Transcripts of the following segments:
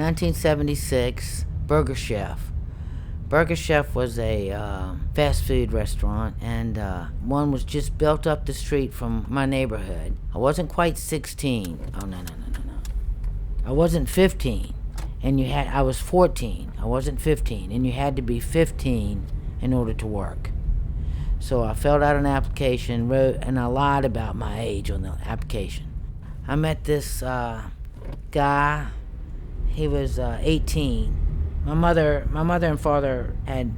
1976, Burger Chef. Burger Chef was a fast food restaurant, and one was just built up the street from my neighborhood. I wasn't quite 16. Oh, no. I wasn't 15, and I was 14. I wasn't 15, and you had to be 15 in order to work. So I filled out an application, wrote, and I lied about my age on the application. I met this guy. He was 18. My mother and father had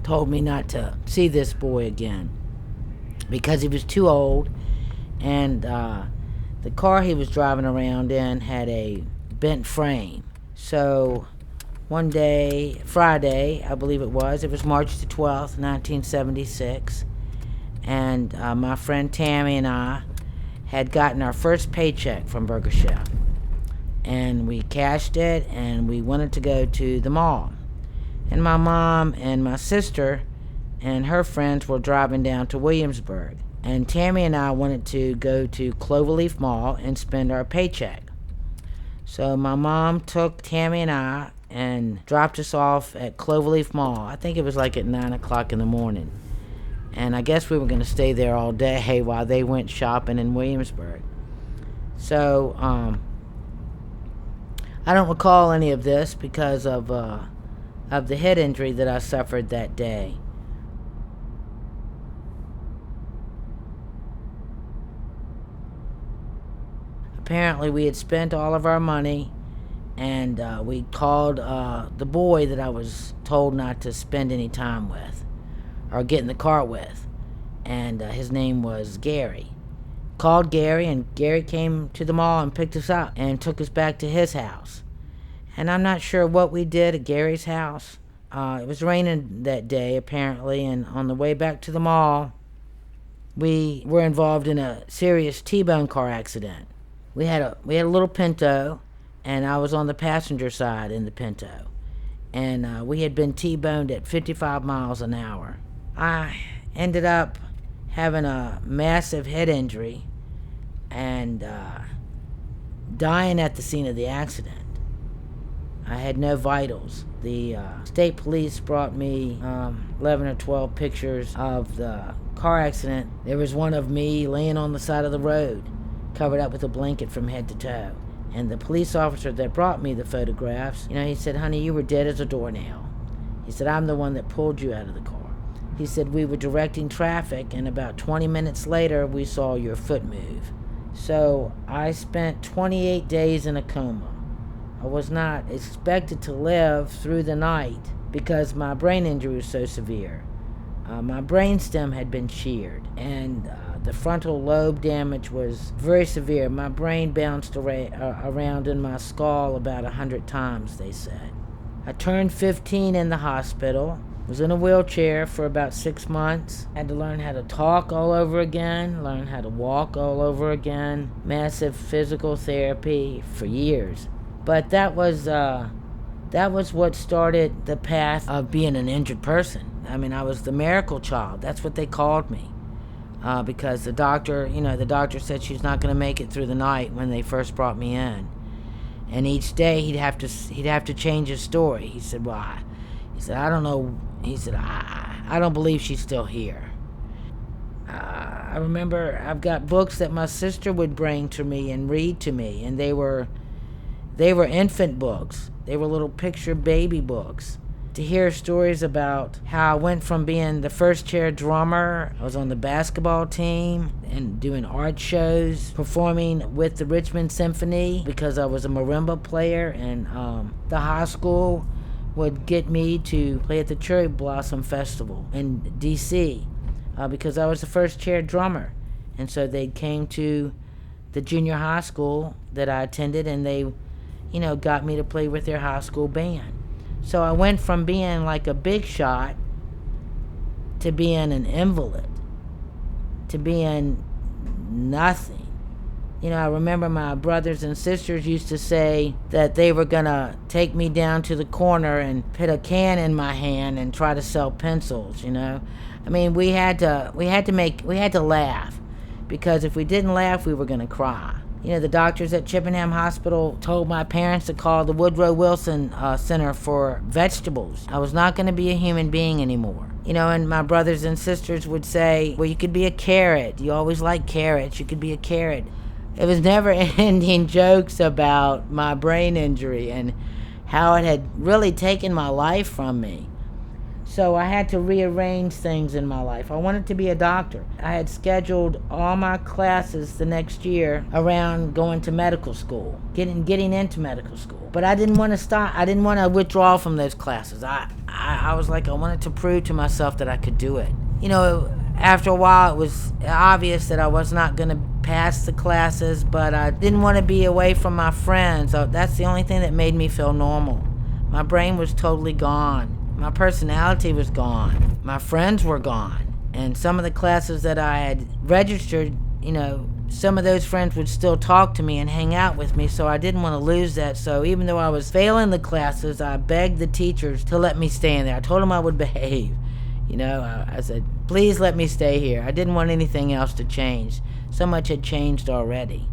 told me not to see this boy again because he was too old, and the car he was driving around in had a bent frame. So one day, Friday, I believe it was March the 12th, 1976, and my friend Tammy and I had gotten our first paycheck from Burger Chef. And we cashed it, and we wanted to go to the mall. And my mom and my sister and her friends were driving down to Williamsburg. And Tammy and I wanted to go to Cloverleaf Mall and spend our paycheck. So my mom took Tammy and I and dropped us off at Cloverleaf Mall. I think it was like at 9 o'clock in the morning. And I guess we were going to stay there all day while they went shopping in Williamsburg. So, I don't recall any of this because of the head injury that I suffered that day. Apparently, we had spent all of our money, and we called the boy that I was told not to spend any time with or get in the car with, and his name was Gary. Called Gary, and Gary came to the mall and picked us up and took us back to his house. And I'm not sure what we did at Gary's house. It was raining that day, apparently, and on the way back to the mall, we were involved in a serious T-bone car accident. We had a little Pinto, and I was on the passenger side in the Pinto. And we had been T-boned at 55 miles an hour. I ended up having a massive head injury and dying at the scene of the accident. I had no vitals. The state police brought me 11 or 12 pictures of the car accident. There was one of me laying on the side of the road, covered up with a blanket from head to toe. And the police officer that brought me the photographs, he said, "Honey, you were dead as a doornail." He said, "I'm the one that pulled you out of the car." He said, "We were directing traffic, and about 20 minutes later, we saw your foot move." So I spent 28 days in a coma. I was not expected to live through the night because my brain injury was so severe. My brainstem had been sheared, and the frontal lobe damage was very severe. My brain bounced around in my skull about 100 times, they said. I turned 15 in the hospital. Was in a wheelchair for about 6 months. Had to learn how to talk all over again, learn how to walk all over again. Massive physical therapy for years. But that was what started the path of being an injured person. I mean, I was the miracle child. That's what they called me. Because the doctor said she's not going to make it through the night when they first brought me in. And each day he'd have to change his story. He said, "Why?" He said, "I don't know." He said, I don't believe she's still here." I remember I've got books that my sister would bring to me and read to me, and they were infant books. They were little picture baby books. To hear stories about how I went from being the first chair drummer, I was on the basketball team and doing art shows, performing with the Richmond Symphony because I was a marimba player, and the high school would get me to play at the Cherry Blossom Festival in D.C. Because I was the first chair drummer. And so they came to the junior high school that I attended, and they, got me to play with their high school band. So I went from being like a big shot to being an invalid, to being nothing. I remember my brothers and sisters used to say that they were gonna take me down to the corner and put a can in my hand and try to sell pencils, I mean, we had to laugh, because if we didn't laugh, we were gonna cry. The doctors at Chippenham Hospital told my parents to call the Woodrow Wilson Center for vegetables. I was not going to be a human being anymore. And my brothers and sisters would say, well, you could be a carrot. You always like carrots. You could be a carrot. It was never-ending jokes about my brain injury and how it had really taken my life from me. So I had to rearrange things in my life. I wanted to be a doctor. I had scheduled all my classes the next year around going to medical school, getting into medical school. But I didn't want to stop. I didn't want to withdraw from those classes. I was like, I wanted to prove to myself that I could do it. After a while, it was obvious that I was not going to pass the classes, but I didn't want to be away from my friends. So that's the only thing that made me feel normal. My brain was totally gone. My personality was gone. My friends were gone. And some of the classes that I had registered, some of those friends would still talk to me and hang out with me, so I didn't want to lose that. So even though I was failing the classes, I begged the teachers to let me stay in there. I told them I would behave. I said, please let me stay here. I didn't want anything else to change. So much had changed already.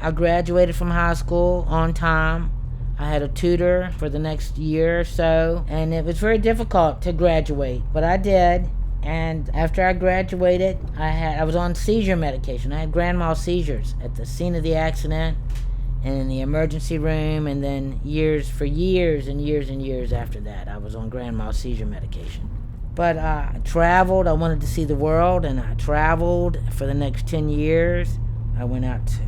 I graduated from high school on time. I had a tutor for the next year or so, and it was very difficult to graduate, but I did. And after I graduated, I was on seizure medication. I had grand mal seizures at the scene of the accident and in the emergency room, and then for years and years and years after that, I was on grand mal seizure medication. But I traveled. I wanted to see the world, and I traveled for the next 10 years. I went out to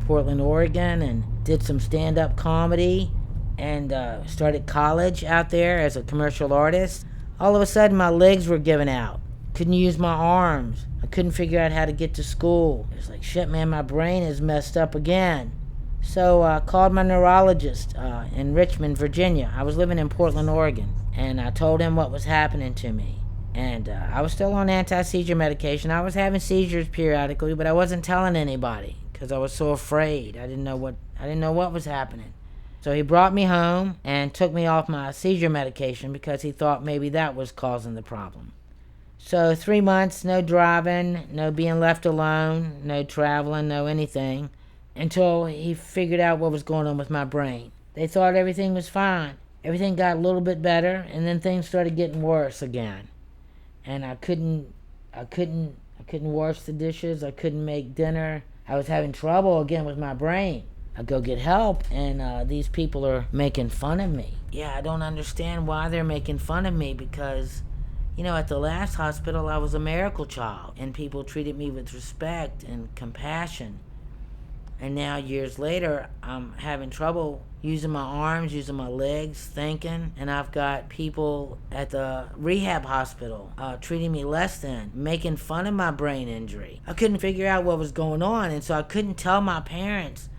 Portland, Oregon, and did some stand-up comedy, and started college out there as a commercial artist. All of a sudden, my legs were giving out. Couldn't use my arms. I couldn't figure out how to get to school. It was like, shit, man, my brain is messed up again. So I called my neurologist in Richmond, Virginia. I was living in Portland, Oregon, and I told him what was happening to me. And I was still on anti-seizure medication. I was having seizures periodically, but I wasn't telling anybody because I was so afraid. I didn't know what was happening. So he brought me home and took me off my seizure medication because he thought maybe that was causing the problem. So 3 months, no driving, no being left alone, no traveling, no anything, until he figured out what was going on with my brain. They thought everything was fine. Everything got a little bit better, and then things started getting worse again. And I couldn't wash the dishes. I couldn't make dinner. I was having trouble again with my brain. I go get help, and these people are making fun of me. Yeah, I don't understand why they're making fun of me because, at the last hospital, I was a miracle child, and people treated me with respect and compassion. And now, years later, I'm having trouble using my arms, using my legs, thinking, and I've got people at the rehab hospital treating me less than, making fun of my brain injury. I couldn't figure out what was going on, and so I couldn't tell my parents.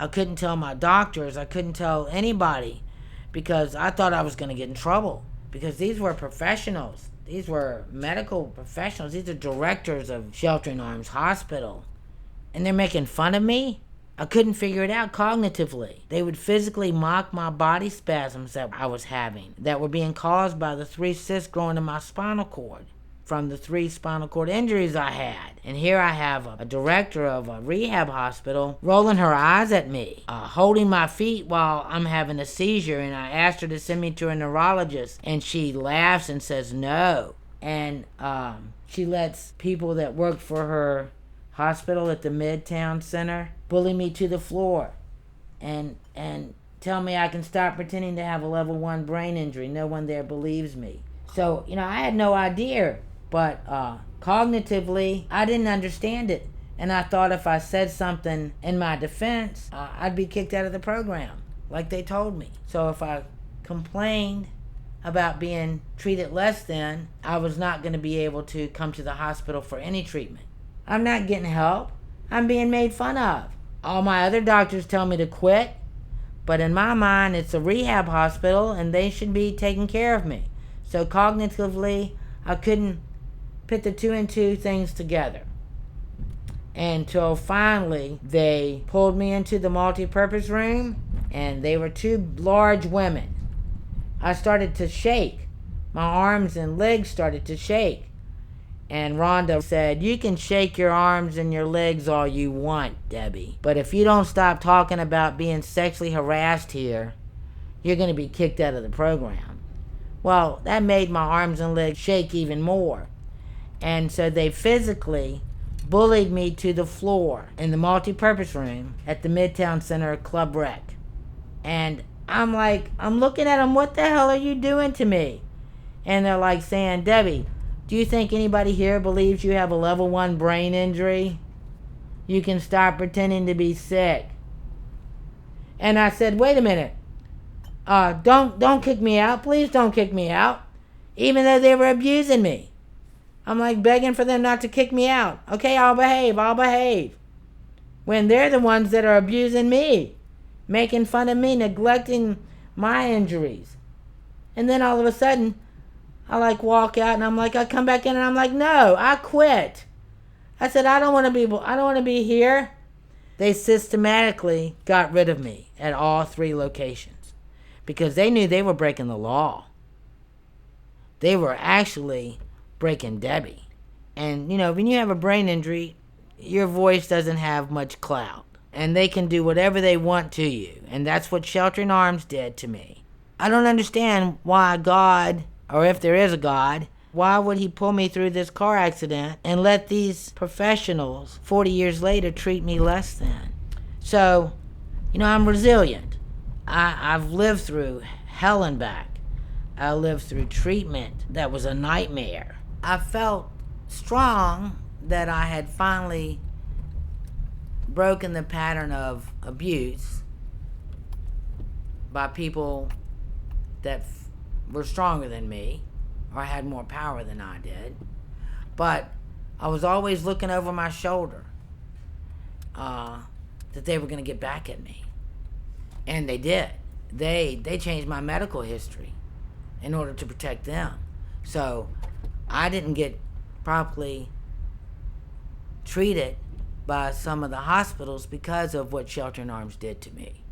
I couldn't tell my doctors. I couldn't tell anybody because I thought I was going to get in trouble because these were professionals. These were medical professionals. These are directors of Sheltering Arms Hospital. And they're making fun of me? I couldn't figure it out cognitively. They would physically mock my body spasms that I was having that were being caused by the 3 cysts growing in my spinal cord from the 3 spinal cord injuries I had. And here I have a director of a rehab hospital rolling her eyes at me, holding my feet while I'm having a seizure, and I asked her to send me to a neurologist, and she laughs and says no. And she lets people that work for her hospital at the Midtown Center bully me to the floor and tell me I can stop pretending to have a level 1 brain injury. No one there believes me. So, I had no idea, but cognitively, I didn't understand it. And I thought if I said something in my defense, I'd be kicked out of the program, like they told me. So if I complained about being treated less than, I was not going to be able to come to the hospital for any treatment. I'm not getting help. I'm being made fun of. All my other doctors tell me to quit, but in my mind, it's a rehab hospital and they should be taking care of me. So cognitively, I couldn't put the 2 and 2 things together. Until finally, they pulled me into the multi-purpose room, and they were 2 large women. I started to shake. My arms and legs started to shake. And Rhonda said, "You can shake your arms and your legs all you want, Debbie, but if you don't stop talking about being sexually harassed here, you're going to be kicked out of the program." Well, that made my arms and legs shake even more. And so they physically bullied me to the floor in the multi-purpose room at the Midtown Center Club Rec. And I'm looking at them, "What the hell are you doing to me?" And they're like saying, "Debbie, do you think anybody here believes you have a level 1 brain injury? You can stop pretending to be sick." And I said, "Wait a minute. Don't kick me out. Please don't kick me out." Even though they were abusing me. I'm like begging for them not to kick me out. "Okay, I'll behave. When they're the ones that are abusing me, making fun of me, neglecting my injuries. And then all of a sudden, I walk out and I come back in and I'm like, "No, I quit." I said, I don't want to be here." They systematically got rid of me at all 3 locations because they knew they were breaking the law. They were actually breaking Debbie. And when you have a brain injury, your voice doesn't have much clout. And they can do whatever they want to you. And that's what Sheltering Arms did to me. I don't understand why God, or if there is a God, why would he pull me through this car accident and let these professionals 40 years later treat me less than? So, I'm resilient. I've lived through hell and back. I lived through treatment that was a nightmare. I felt strong that I had finally broken the pattern of abuse by people that were stronger than me or had more power than I did. But I was always looking over my shoulder that they were going to get back at me. And they did. They changed my medical history in order to protect them. So I didn't get properly treated by some of the hospitals because of what Sheltering Arms did to me.